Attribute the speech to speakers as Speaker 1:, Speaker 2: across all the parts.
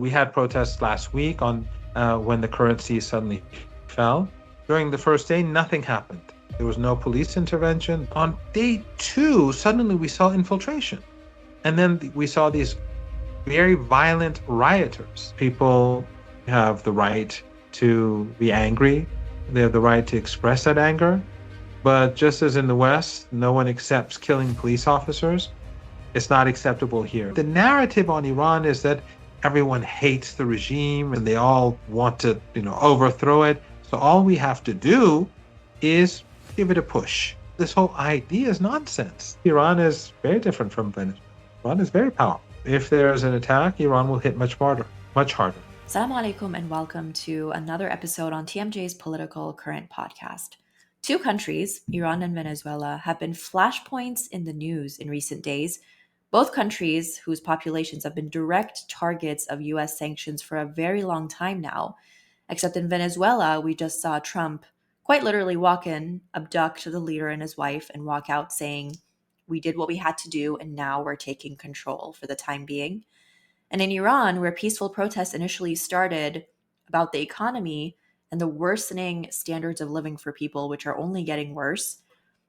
Speaker 1: We had protests last week on when the currency suddenly fell. During the first day, nothing happened. There was no police intervention. On day two, suddenly we saw infiltration. And then we saw these very violent rioters. People have the right to be angry. They have the right to express that anger. But just as in the West, no one accepts killing police officers. It's not acceptable here. The narrative on Iran is that everyone hates the regime and they all want to, overthrow it. So all we have to do is give it a push. This whole idea is nonsense. Iran is very different from Venezuela. Iran is very powerful. If there is an attack, Iran will hit much harder, much harder.
Speaker 2: Assalamu alaikum and welcome to another episode on TMJ's Political Current podcast. Two countries, Iran and Venezuela, have been flashpoints in the news in recent days. Both countries whose populations have been direct targets of U.S. sanctions for a very long time now. Except in Venezuela, we just saw Trump quite literally walk in, abduct the leader and his wife, and walk out saying, "We did what we had to do, and now we're taking control for the time being." And in Iran, where peaceful protests initially started about the economy and the worsening standards of living for people, which are only getting worse,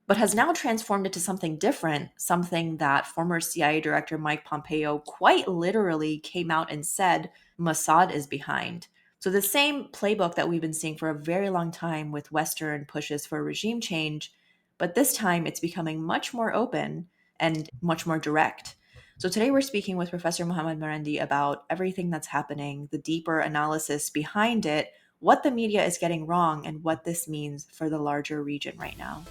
Speaker 2: but has now transformed into something different, something that former CIA Director Mike Pompeo quite literally came out and said Mossad is behind. So the same playbook that we've been seeing for a very long time with Western pushes for regime change, but this time it's becoming much more open and much more direct. So today we're speaking with Professor Mohammad Marandi about everything that's happening, the deeper analysis behind it, what the media is getting wrong, and what this means for the larger region right now.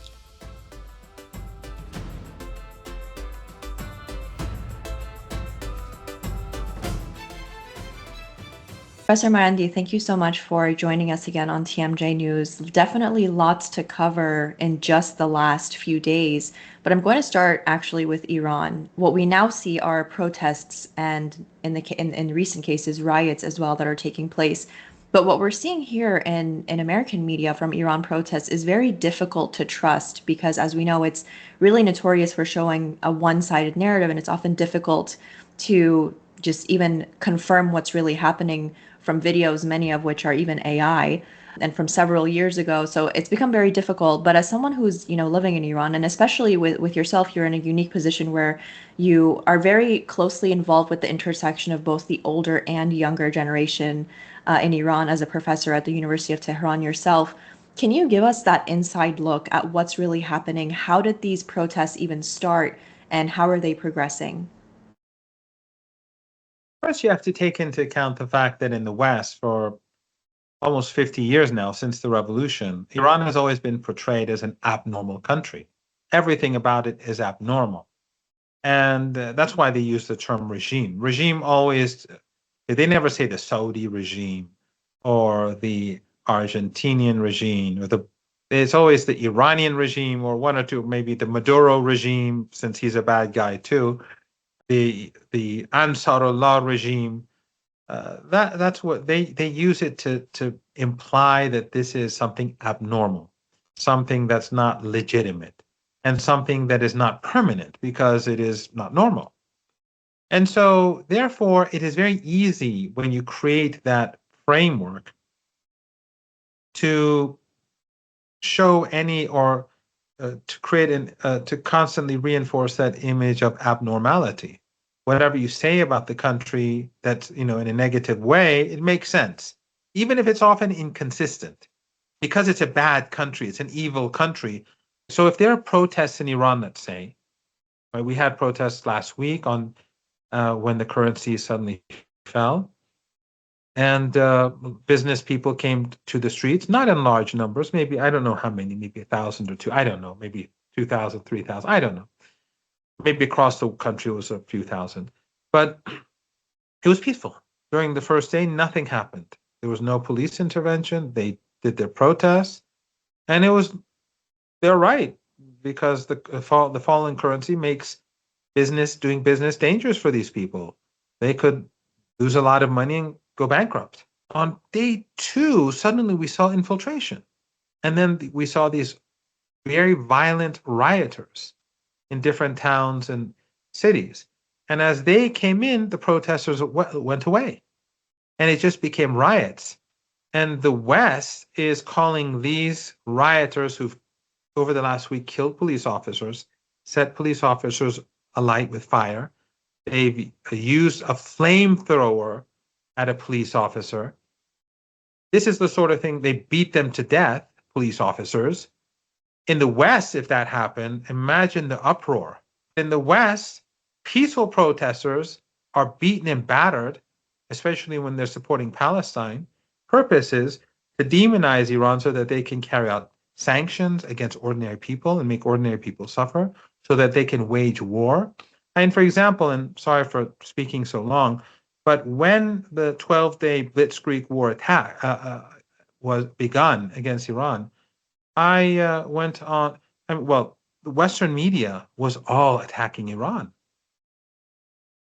Speaker 2: Professor Marandi, thank you so much for joining us again on TMJ News. Definitely lots to cover in just the last few days, but I'm going to start actually with Iran. What we now see are protests and in recent cases, riots as well that are taking place. But what we're seeing here in American media from Iran protests is very difficult to trust because, as we know, it's really notorious for showing a one-sided narrative, and it's often difficult to just even confirm what's really happening from videos, many of which are even AI and from several years ago. So it's become very difficult. But as someone who's, living in Iran, and especially with yourself, you're in a unique position where you are very closely involved with the intersection of both the older and younger generation in Iran as a professor at the University of Tehran yourself. Can you give us that inside look at what's really happening? How did these protests even start, and how are they progressing?
Speaker 1: First, you have to take into account the fact that in the West, for almost 50 years now, since the revolution, Iran has always been portrayed as an abnormal country. Everything about it is abnormal. And that's why they use the term regime. Regime always, they never say the Saudi regime or the Argentinian regime it's always the Iranian regime or one or two, maybe the Maduro regime, since he's a bad guy too. The Ansarullah regime, that's what they use it to imply that this is something abnormal, something that's not legitimate, and something that is not permanent because it is not normal. And so, therefore, it is very easy when you create that framework to show any or to create to constantly reinforce that image of abnormality. Whatever you say about the country that's, in a negative way, it makes sense, even if it's often inconsistent, because it's a bad country, it's an evil country. So if there are protests in Iran, let's say, right, we had protests last week on when the currency suddenly fell, and business people came to the streets, not in large numbers, maybe, I don't know how many, maybe 1,000 or two, I don't know, maybe 2,000, 3,000, I don't know. Maybe across the country it was a few thousand. But it was peaceful. During the first day, nothing happened. There was no police intervention. They did their protests. And they're right, because the falling currency makes doing business dangerous for these people. They could lose a lot of money and go bankrupt. On day two, suddenly we saw infiltration. And then we saw these very violent rioters in different towns and cities. And as they came in, the protesters went away. and it just became riots. And the West is calling these rioters who've over the last week killed police officers, set police officers alight with fire. They've used a flamethrower at a police officer. This is the sort of thing, they beat them to death, police officers. In the West, if that happened, imagine the uproar. In the West, peaceful protesters are beaten and battered, especially when they're supporting Palestine. Purpose is to demonize Iran so that they can carry out sanctions against ordinary people and make ordinary people suffer so that they can wage war. And for example, and sorry for speaking so long, but when the 12-day Blitzkrieg war attack was begun against Iran, I went on, well, the Western media was all attacking Iran.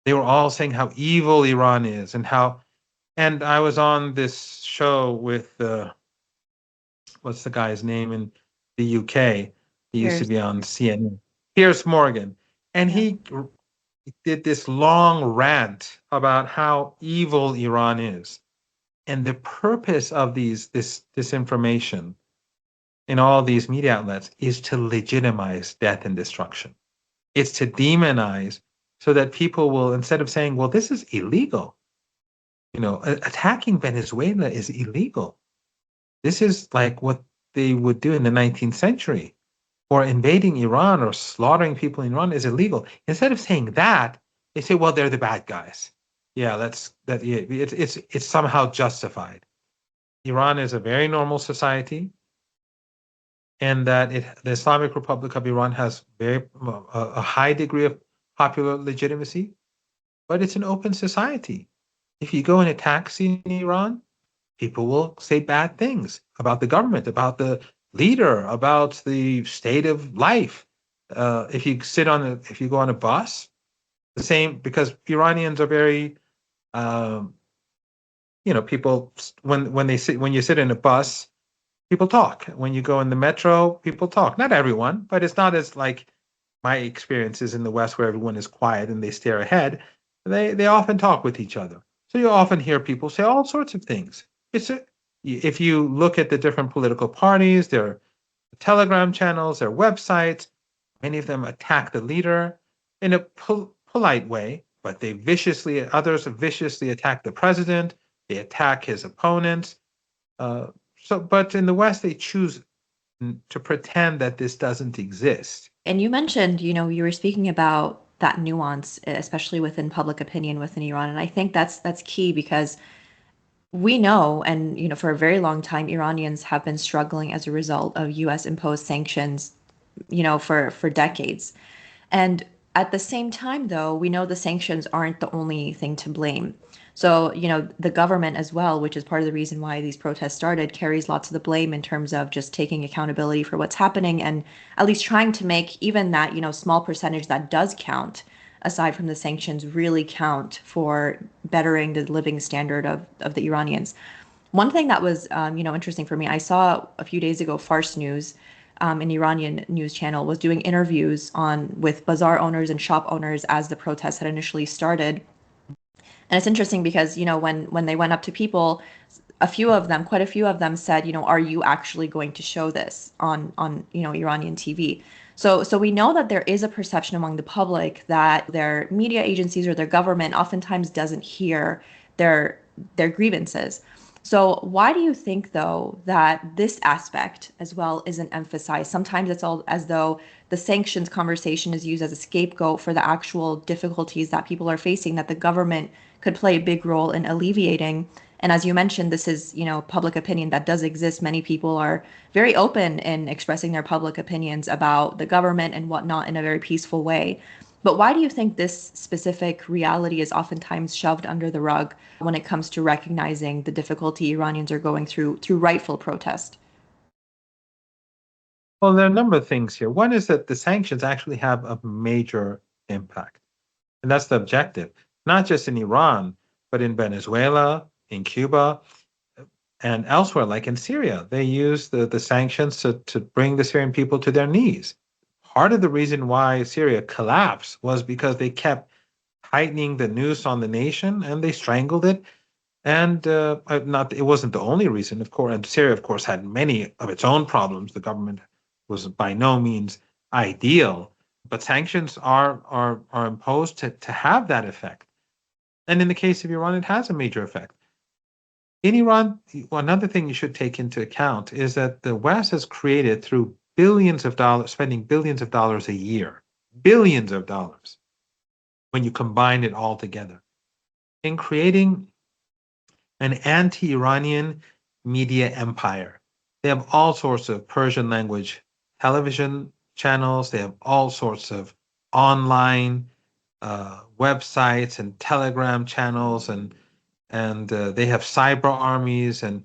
Speaker 1: They were all saying how evil Iran is and how, and I was on this show with, what's the guy's name in the UK? He used to be on CNN, Piers Morgan. And he did this long rant about how evil Iran is. And the purpose of this information in all these media outlets is to legitimize death and destruction. It's to demonize so that people will, instead of saying, well, this is illegal, attacking Venezuela is illegal. This is like what they would do in the 19th century, or invading Iran or slaughtering people in Iran is illegal. Instead of saying that, they say, well, they're the bad guys. Yeah, it's somehow justified. Iran is a very normal society, and that the Islamic Republic of Iran has a high degree of popular legitimacy, but it's an open society. If you go in a taxi in Iran, people will say bad things about the government, about the leader, about the state of life. If you go on a bus, the same, because Iranians are very, people when you sit in a bus, people talk. When you go in the metro, people talk. Not everyone, but it's not as like my experiences in the West where everyone is quiet and they stare ahead. They often talk with each other. So you often hear people say all sorts of things. If you look at the different political parties, their Telegram channels, their websites, many of them attack the leader in a polite way, but others viciously attack the president. They attack his opponents. But in the West, they choose to pretend that this doesn't exist.
Speaker 2: And you mentioned, you were speaking about that nuance, especially within public opinion within Iran. And I think that's key because we know, and for a very long time, Iranians have been struggling as a result of U.S. imposed sanctions, for decades. And at the same time, though, we know the sanctions aren't the only thing to blame. So, the government as well, which is part of the reason why these protests started, carries lots of the blame in terms of just taking accountability for what's happening and at least trying to make even that, small percentage that does count, aside from the sanctions, really count for bettering the living standard of the Iranians. One thing that was, interesting for me, I saw a few days ago, Fars News, an Iranian news channel, was doing interviews with bazaar owners and shop owners as the protests had initially started. And it's interesting because, when they went up to people, quite a few of them said, are you actually going to show this on Iranian TV? So we know that there is a perception among the public that their media agencies or their government oftentimes doesn't hear their grievances. So why do you think, though, that this aspect as well isn't emphasized? Sometimes it's all as though the sanctions conversation is used as a scapegoat for the actual difficulties that people are facing, that the government could play a big role in alleviating. And as you mentioned, this is, public opinion that does exist. Many people are very open in expressing their public opinions about the government and whatnot in a very peaceful way. But why do you think this specific reality is oftentimes shoved under the rug when it comes to recognizing the difficulty Iranians are going through rightful protest?
Speaker 1: Well, there are a number of things here. One is that the sanctions actually have a major impact, and that's the objective, not just in Iran, but in Venezuela, in Cuba, and elsewhere, like in Syria. They use the sanctions to bring the Syrian people to their knees. Part of the reason why Syria collapsed was because they kept tightening the noose on the nation and they strangled it. And not it wasn't the only reason, of course. And Syria, of course, had many of its own problems. The government was by no means ideal, but sanctions are imposed to have that effect. And in the case of Iran, it has a major effect. In Iran, another thing you should take into account is that the West has created through billions of dollars, spending billions of dollars a year, billions of dollars, when you combine it all together, in creating an anti-Iranian media empire. They have all sorts of Persian language television channels. They have all sorts of online websites and Telegram channels, and they have cyber armies and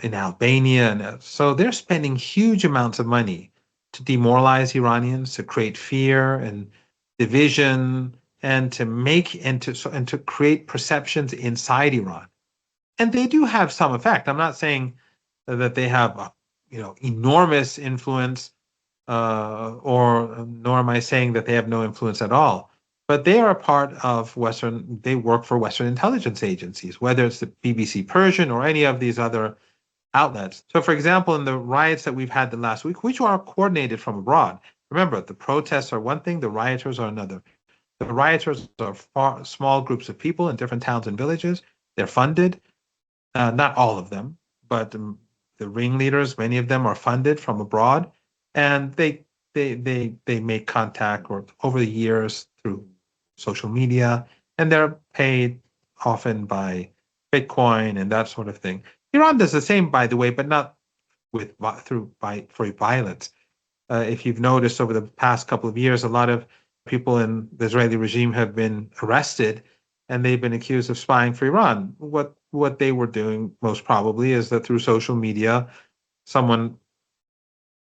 Speaker 1: in Albania, and so they're spending huge amounts of money to demoralize Iranians, to create fear and division, and to make and to create perceptions inside Iran. And they do have some effect. I'm not saying that they have enormous influence, or nor am I saying that they have no influence at all. But they are a part of Western. They work for Western intelligence agencies, whether it's the BBC Persian or any of these other outlets. So, for example, in the riots that we've had the last week, which are coordinated from abroad. Remember, the protests are one thing, the rioters are another. The rioters are small groups of people in different towns and villages. They're funded, not all of them, but the ringleaders, many of them are funded from abroad, and they make contact or over the years through social media, and they're paid often by Bitcoin and that sort of thing. Iran does the same, by the way, but not with for violence. If you've noticed over the past couple of years, a lot of people in the Israeli regime have been arrested and they've been accused of spying for Iran. What they were doing most probably is that through social media, someone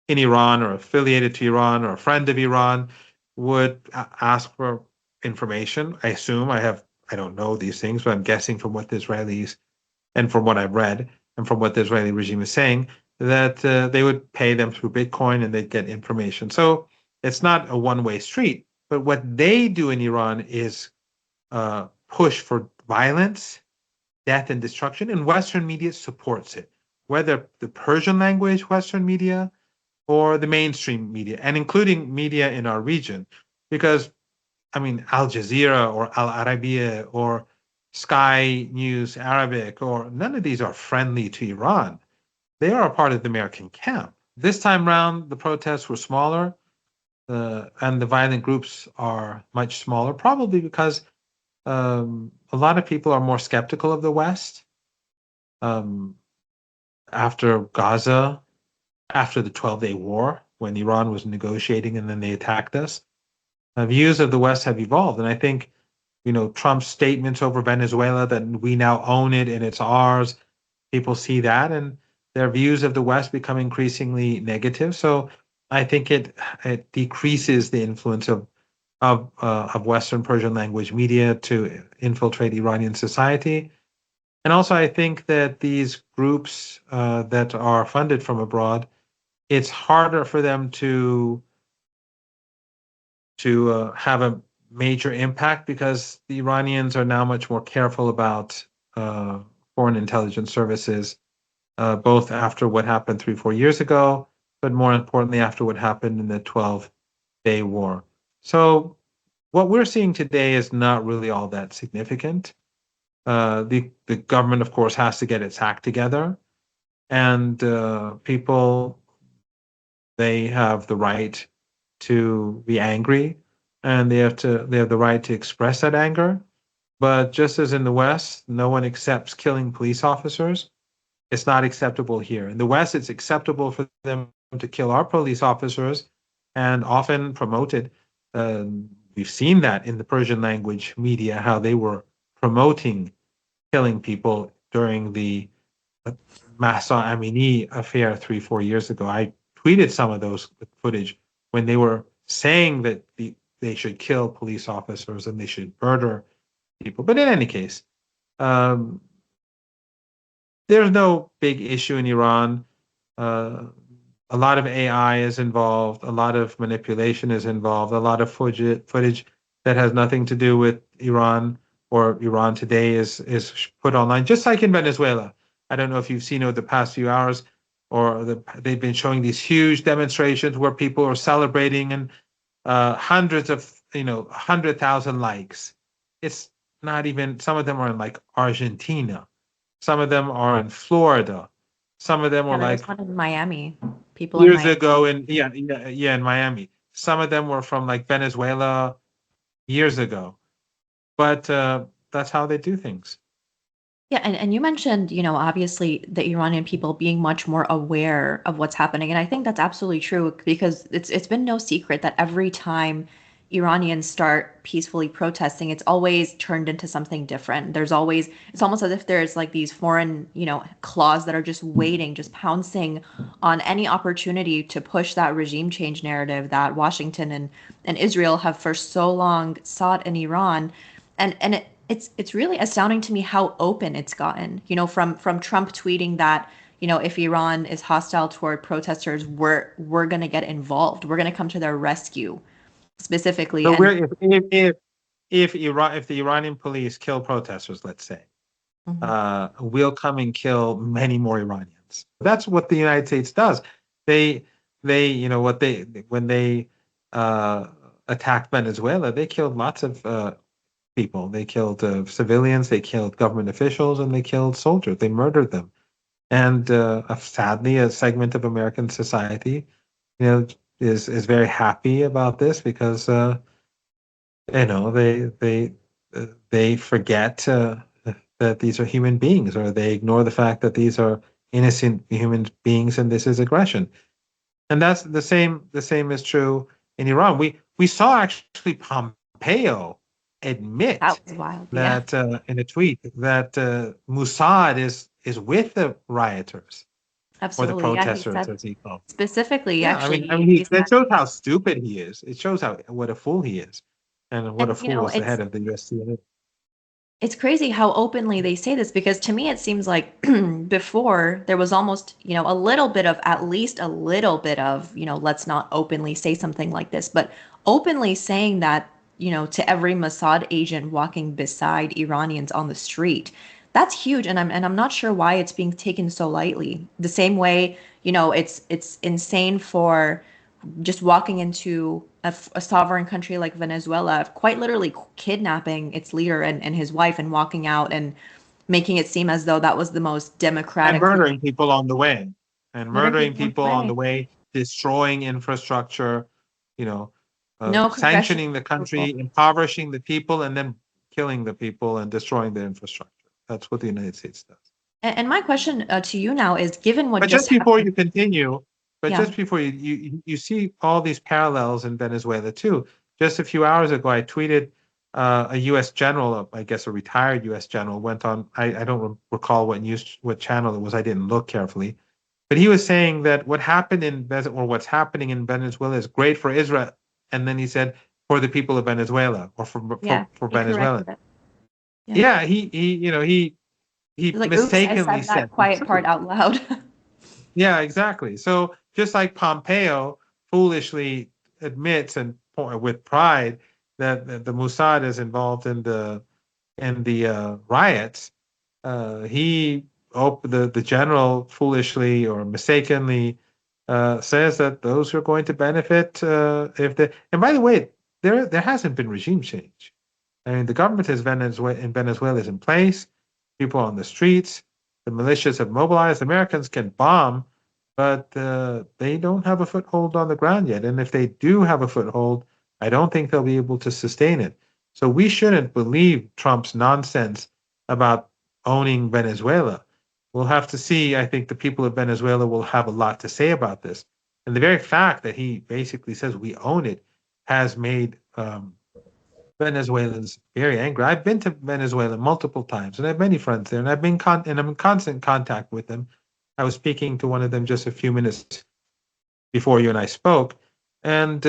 Speaker 1: in Iran or affiliated to Iran or a friend of Iran would ask for information. I assume I don't know these things, but I'm guessing from what the Israelis and from what I've read and from what the Israeli regime is saying, that they would pay them through Bitcoin and they'd get information. So it's not a one-way street. But what they do in Iran is push for violence, death, and destruction, and Western media supports it, whether the Persian language Western media or the mainstream media, and including media in our region. Because, I mean, Al Jazeera or Al Arabiya or Sky News Arabic, or none of these are friendly to Iran. They are a part of the American camp. This time round, the protests were smaller, and the violent groups are much smaller, probably because a lot of people are more skeptical of the West um, after Gaza, after the 12-day war, when Iran was negotiating and then they attacked us. Views of the West have evolved, and I think Trump's statements over Venezuela that we now own it and it's ours. People see that, and their views of the West become increasingly negative. So I think it decreases the influence of Western Persian language media to infiltrate Iranian society. And also, I think that these groups that are funded from abroad, it's harder for them to have a major impact because the Iranians are now much more careful about uh, foreign intelligence services, both after what happened 3, 4 years ago, but more importantly, after what happened in the 12-day war. So what we're seeing today is not really all that significant. The government, of course, has to get its act together, and people, they have the right to be angry, and they have the right to express that anger. But just as in the West, no one accepts killing police officers. It's not acceptable here. In the West, it's acceptable for them to kill our police officers, and often promoted. We've seen that in the Persian language media, how they were promoting killing people during the Mahsa Amini affair 3, 4 years ago. I tweeted some of those footage when they were saying that they should kill police officers and they should murder people. But in any case, um, there's no big issue in Iran. Uh, a lot of AI is involved, a lot of manipulation is involved, a lot of footage that has nothing to do with Iran. or Iran today is put online, just like in Venezuela. I don't know if you've seen over the past few hours, they've been showing these huge demonstrations where people are celebrating and hundreds of 100,000 likes. It's not even. Some of them are in like Argentina, some of them are in Florida, some of them
Speaker 2: Yeah,
Speaker 1: are
Speaker 2: there was
Speaker 1: like
Speaker 2: one in Miami. People in
Speaker 1: years
Speaker 2: Miami.
Speaker 1: ago in yeah in Miami. Some of them were from like Venezuela years ago, but that's how they do things.
Speaker 2: Yeah, and you mentioned, obviously the Iranian people being much more aware of what's happening. And I think that's absolutely true because it's been no secret that every time Iranians start peacefully protesting, it's always turned into something different. It's almost as if there's like these foreign, claws that are just waiting, just pouncing on any opportunity to push that regime change narrative that Washington and Israel have for so long sought in Iran. And it's really astounding to me how open it's gotten. From Trump tweeting that, if Iran is hostile toward protesters, we're gonna get involved. We're gonna come to their rescue specifically.
Speaker 1: So
Speaker 2: And
Speaker 1: we're if the Iranian police kill protesters, let's say,
Speaker 2: Mhm.
Speaker 1: we'll come and kill many more Iranians. That's what the United States does. They what they when they uh, attacked Venezuela, they killed lots of people. They killed civilians, they killed government officials, and they killed soldiers. They murdered them. And sadly, a segment of American society, you know, is very happy about this because you know they forget that these are human beings, or they ignore the fact that these are innocent human beings, and this is aggression. And that's the same is true in Iran. We saw actually Pompeo admit
Speaker 2: That was wild. Yeah,
Speaker 1: that in a tweet that Mossad is with the rioters or the
Speaker 2: absolutely. Yeah, he
Speaker 1: protesters,
Speaker 2: said
Speaker 1: as he called.
Speaker 2: specifically,
Speaker 1: Yeah,
Speaker 2: actually, he
Speaker 1: that
Speaker 2: said,
Speaker 1: shows how stupid he is. It shows how what a fool he is, and what a
Speaker 2: and
Speaker 1: fool is the
Speaker 2: it's
Speaker 1: head of the U.S.
Speaker 2: it's crazy how openly they say this because to me it seems like before there was almost, a little bit of, at least a little bit of, let's not openly say something like this, but openly saying that, to every Mossad agent walking beside Iranians on the street. That's huge, and I'm not sure why it's being taken so lightly. The same way, it's insane for just walking into a sovereign country like Venezuela, quite literally kidnapping its leader and his wife and walking out and making it seem as though that was the most
Speaker 1: And
Speaker 2: democratic thing.
Speaker 1: murdering people on the way, and
Speaker 2: Murdering
Speaker 1: murdering
Speaker 2: people on
Speaker 1: people
Speaker 2: the
Speaker 1: on the
Speaker 2: way.
Speaker 1: way, destroying infrastructure, you know,
Speaker 2: No congressional
Speaker 1: sanctioning the country,
Speaker 2: approval.
Speaker 1: impoverishing the people, and then killing the people and destroying the infrastructure. That's what the United States does.
Speaker 2: And my question to you now is, given what
Speaker 1: But
Speaker 2: just
Speaker 1: just before
Speaker 2: happened,
Speaker 1: you continue, but
Speaker 2: yeah,
Speaker 1: just before you see all these parallels in Venezuela too. Just a few hours ago, I tweeted a U.S. general, I guess a retired U.S. general, went on. I don't recall what channel it was. I didn't look carefully, but he was saying that what happened in or what's happening in Venezuela is great for Israel, and then he said for the people of Venezuela, or
Speaker 2: yeah,
Speaker 1: for
Speaker 2: he
Speaker 1: Venezuela.
Speaker 2: corrected it. Yeah.
Speaker 1: Yeah, he
Speaker 2: He's like, oops, I
Speaker 1: mistakenly
Speaker 2: said that
Speaker 1: said the
Speaker 2: quiet part
Speaker 1: truth.
Speaker 2: out loud.
Speaker 1: Yeah, exactly. So just like Pompeo foolishly admits and with pride that the Mossad is involved in the riots, he the general foolishly or mistakenly says that those who are going to benefit if the and by the way, there hasn't been regime change. I mean, the government in Venezuela is in place. People are on the streets. The militias have mobilized. Americans can bomb, but they don't have a foothold on the ground yet. And if they do have a foothold, I don't think they'll be able to sustain it. So we shouldn't believe Trump's nonsense about owning Venezuela. We'll have to see. I think the people of Venezuela will have a lot to say about this. And the very fact that he basically says we own it has made Venezuelans very angry. I've been to Venezuela multiple times, and I have many friends there, and and I'm in constant contact with them. I was speaking to one of them just a few minutes before you and I spoke, and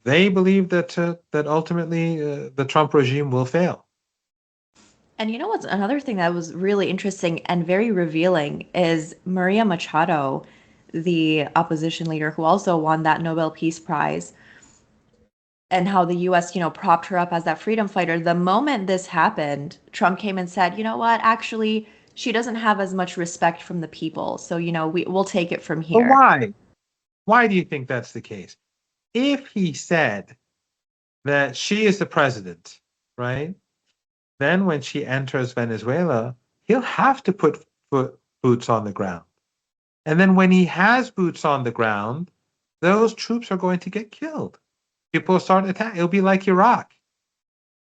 Speaker 1: they believe that ultimately the Trump regime will fail.
Speaker 2: And you know what's another thing that was really interesting and very revealing is Maria Machado, the opposition leader who also won that Nobel Peace Prize. and how the US, propped her up as that freedom fighter. The moment this happened, Trump came and said, you know what, actually, she doesn't have as much respect from the people. So, we'll take it from
Speaker 1: But
Speaker 2: here.
Speaker 1: why? Why do you think that's the case? If he said that she is the president, right? Then when she enters Venezuela, he'll have to put boots on the ground. And then when he has boots on the ground, those troops are going to get killed. People start attacking. It'll be like Iraq.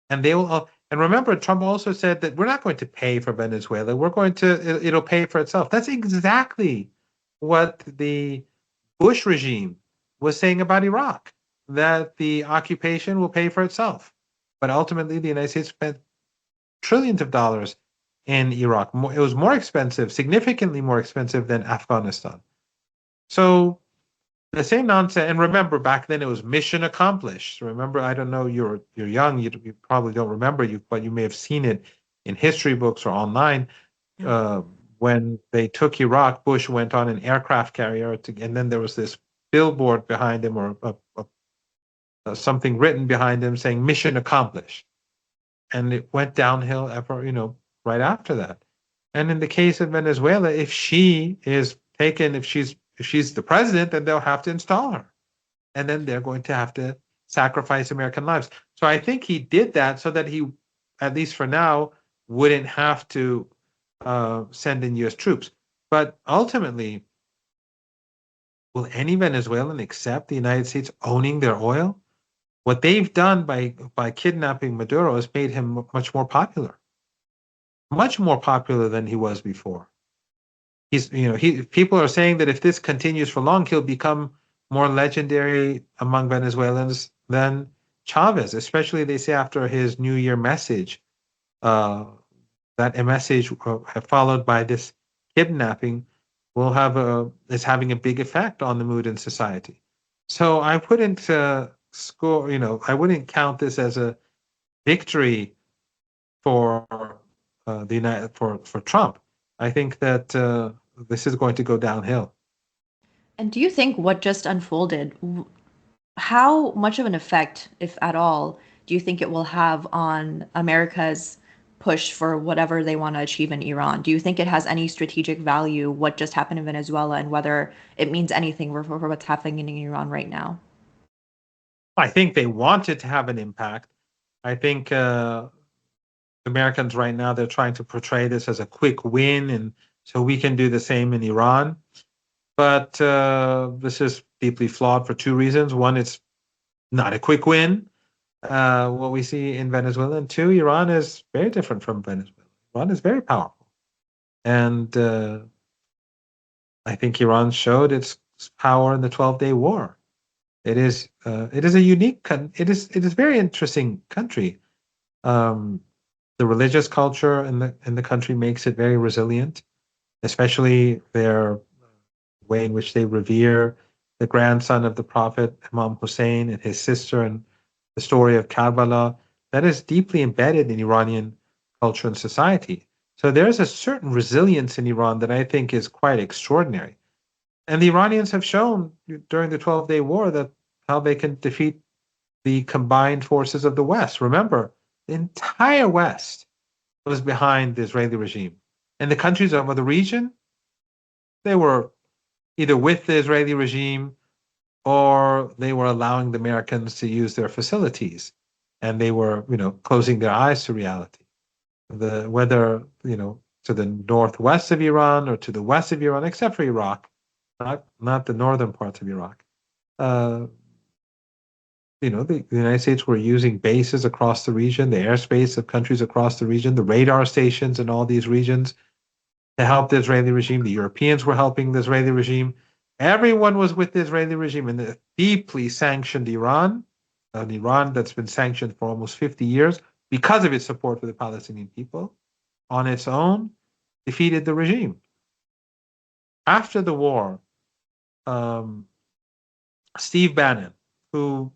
Speaker 1: And they will. And remember, Trump also said that we're not going to pay for Venezuela. We're going to, it'll pay for itself. That's exactly what the Bush regime was saying about Iraq, that the occupation will pay for itself. But ultimately, the United States spent trillions of dollars in Iraq. It was more expensive, significantly more expensive than Afghanistan. So the same nonsense. And remember, back then it was mission accomplished. Remember, I don't know, you're young, you probably don't remember, but you may have seen it in history books or online. Uh, when they took Iraq, Bush went on an aircraft carrier, and then there was this billboard behind him, or something written behind him saying "Mission accomplished," and it went downhill ever, right after that. And in the case of Venezuela, if she is taken, if she's the president, then they'll have to install her, and then they're going to have to sacrifice American lives. So I think he did that so that he, at least for now, wouldn't have to send in U.S. troops. But ultimately, will any Venezuelan accept the United States owning their oil? What they've done by kidnapping Maduro has made him much more popular than he was before. People are saying that if this continues for long, he'll become more legendary among Venezuelans than Chavez, especially they say after his New Year message, that a message followed by this kidnapping is having a big effect on the mood in society. So I wouldn't I wouldn't count this as a victory for the United for Trump. I think that this is going to go downhill.
Speaker 2: And do you think what just unfolded, how much of an effect, if at all, do you think it will have on America's push for whatever they want to achieve in Iran? Do you think it has any strategic value, what just happened in Venezuela, and whether it means anything for what's happening in Iran right now?
Speaker 1: I think they want it to have an impact. I think Americans right now, they're trying to portray this as a quick win, and so we can do the same in Iran. But this is deeply flawed for two reasons. One, it's not a quick win, what we see in Venezuela. And two, Iran is very different from Venezuela. Iran is very powerful. And I think Iran showed its power in the 12-day war. It is a unique it is a very interesting country. Um, the religious culture in the country makes it very resilient, especially their way in which they revere the grandson of the Prophet, Imam Hussein, and his sister, and the story of Karbala. That is deeply embedded in Iranian culture and society. So there's a certain resilience in Iran that I think is quite extraordinary. And the Iranians have shown during the 12-day war that how they can defeat the combined forces of the West. Remember, the entire West was behind the Israeli regime. And the countries of the region, they were either with the Israeli regime or they were allowing the Americans to use their facilities. And they were, closing their eyes to reality. Whether, to the northwest of Iran or to the west of Iran, except for Iraq, not the northern parts of Iraq. Uh, the United States were using bases across the region, the airspace of countries across the region, the radar stations in all these regions to help the Israeli regime. The Europeans were helping the Israeli regime. Everyone was with the Israeli regime, and the deeply sanctioned Iran, an Iran that's been sanctioned for almost 50 years because of its support for the Palestinian people, on its own, defeated the regime. After the war, um, Steve Bannon, who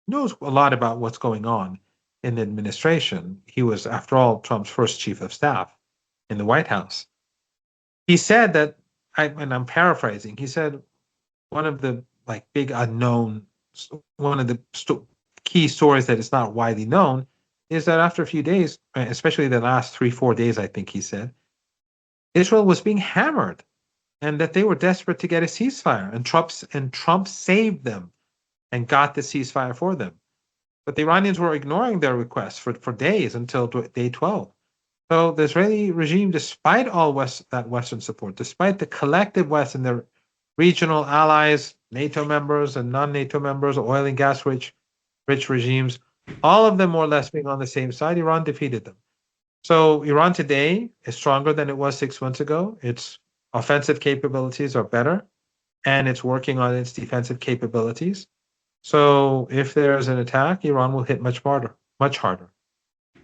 Speaker 1: knows a lot about what's going on in the administration. He was, after all, Trump's first chief of staff in the White House. He said that, and I'm paraphrasing, he said one of the big unknown one of the key stories that is not widely known is that after a few days, especially the last 3-4 days, I think he said, Israel was being hammered and that they were desperate to get a ceasefire, and Trump saved them and got the ceasefire for them. But the Iranians were ignoring their requests for days until day 12. So the Israeli regime, despite all that Western support, despite the collective West and their regional allies, NATO members and non-NATO members, oil and gas rich regimes, all of them more or less being on the same side, Iran defeated them. So Iran today is stronger than it was 6 months ago. Its offensive capabilities are better, and it's working on its defensive capabilities. So if there's an attack, Iran will hit much harder, much harder.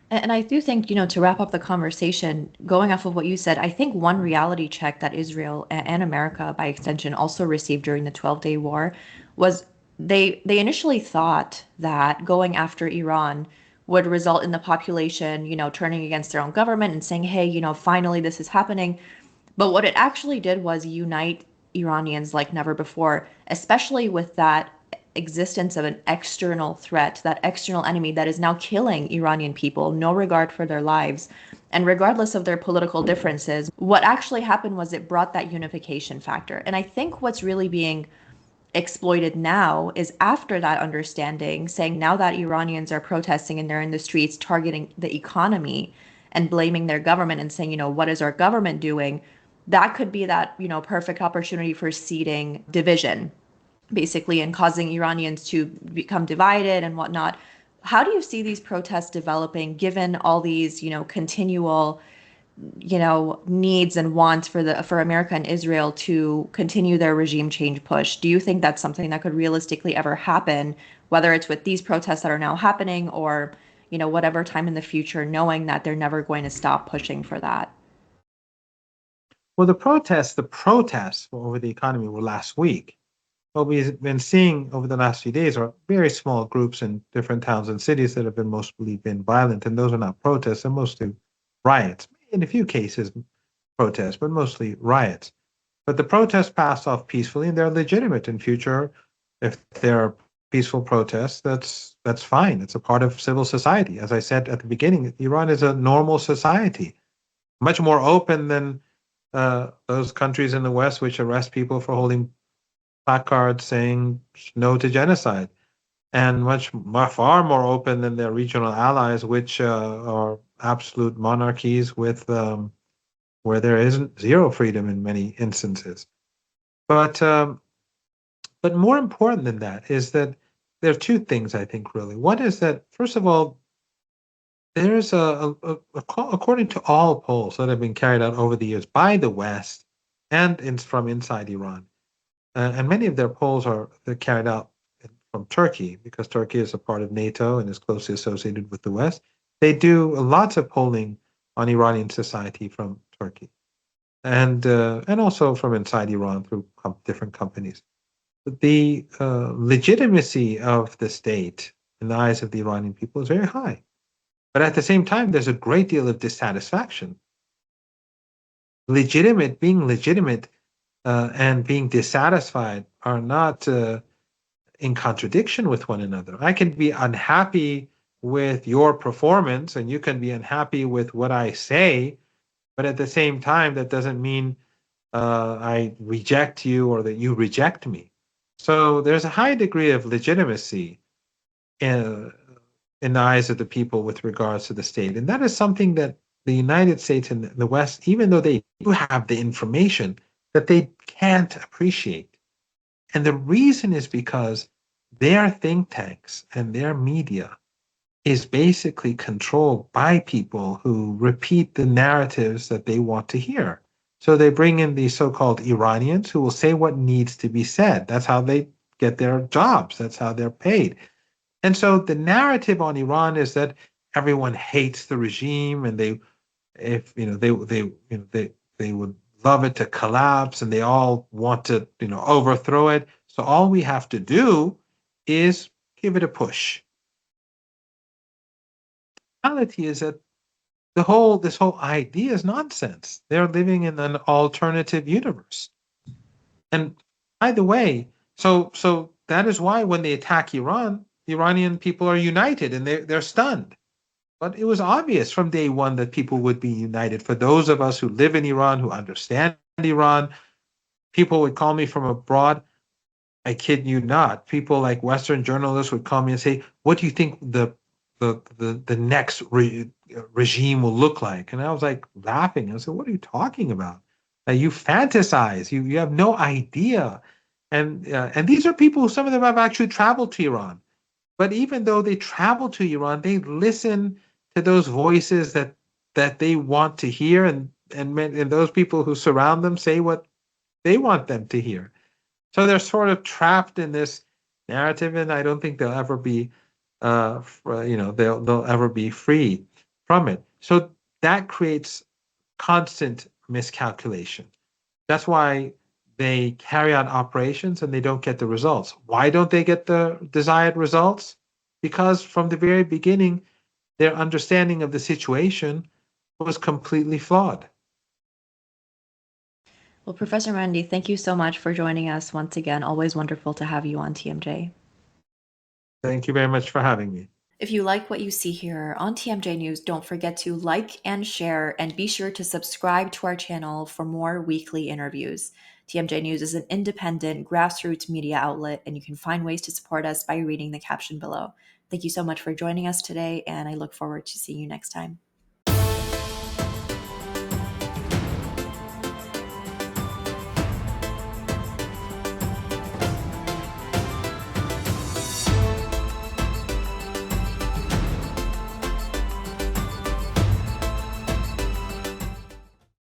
Speaker 2: And I do think, to wrap up the conversation, going off of what you said, I think one reality check that Israel and America, by extension, also received during the 12-day war was they initially thought that going after Iran would result in the population, turning against their own government and saying, hey, finally this is happening. But what it actually did was unite Iranians like never before, especially with that existence of an external threat, that external enemy that is now killing Iranian people, no regard for their lives. And regardless of their political differences, what actually happened was it brought that unification factor. And I think what's really being exploited now is after that understanding, saying now that Iranians are protesting and they're in the streets targeting the economy and blaming their government and saying, what is our government doing? That could be that, perfect opportunity for seeding division, basically, and causing Iranians to become divided and whatnot. How do you see these protests developing given all these, continual, needs and wants for America and Israel to continue their regime change push? Do you think that's something that could realistically ever happen, whether it's with these protests that are now happening or, whatever time in the future, knowing that they're never going to stop pushing for that?
Speaker 1: Well, the protests over the economy were last week. What we've been seeing over the last few days are very small groups in different towns and cities that have mostly been violent, and those are not protests; they're mostly riots. In a few cases, protests, but mostly riots. But the protests passed off peacefully, and they're legitimate in future. If there are peaceful protests, that's fine. It's a part of civil society. As I said at the beginning, Iran is a normal society, much more open than those countries in the West which arrest people for holding placards saying no to genocide, and far more open than their regional allies, which are absolute monarchies with where there isn't zero freedom in many instances. But more important than that is that there are two things I think really. One is that first of all, there's according to all polls that have been carried out over the years by the West and from inside Iran, and many of their polls they're carried out from Turkey because Turkey is a part of NATO and is closely associated with the West. They do lots of polling on Iranian society from Turkey, and also from inside Iran through different companies. But the legitimacy of the state in the eyes of the Iranian people is very high. But at the same time, there's a great deal of dissatisfaction. Being legitimate and being dissatisfied are not in contradiction with one another. I can be unhappy with your performance, and you can be unhappy with what I say, but at the same time, that doesn't mean I reject you or that you reject me. So there's a high degree of legitimacy in the eyes of the people with regards to the state. And that is something that the United States and the West, even though they do have the information, that they can't appreciate. And the reason is because their think tanks and their media is basically controlled by people who repeat the narratives that they want to hear. So they bring in these so-called Iranians who will say what needs to be said. That's how they get their jobs. That's how they're paid. And so the narrative on Iran is that everyone hates the regime, and they would love it to collapse, and they all want to overthrow it. So all we have to do is give it a push. The reality is that this whole idea is nonsense. They're living in an alternative universe. And by the way, so that is why when they attack Iran, the Iranian people are united and they're stunned. But it was obvious from day one that people would be united. For those of us who live in Iran, who understand Iran, people would call me from abroad. I kid you not. People like Western journalists would call me and say, "What do you think the next regime will look like?" And I was like laughing. I said, "What are you talking about? You fantasize. You have no idea." And these are people. Some of them have actually traveled to Iran. But even though they travel to Iran, they listen to those voices that they want to hear, and those people who surround them say what they want them to hear. So they're sort of trapped in this narrative, and I don't think they'll ever be, they'll ever be free from it. So that creates constant miscalculation. That's why they carry out operations and they don't get the results. Why don't they get the desired results? Because from the very beginning, their understanding of the situation was completely flawed.
Speaker 2: Well, Professor Marandi, thank you so much for joining us once again. Always wonderful to have you on TMJ.
Speaker 1: Thank you very much for having me.
Speaker 2: If you like what you see here on TMJ News, don't forget to like and share, and be sure to subscribe to our channel for more weekly interviews. TMJ News is an independent grassroots media outlet, and you can find ways to support us by reading the caption below. Thank you so much for joining us today, and I look forward to seeing you next time.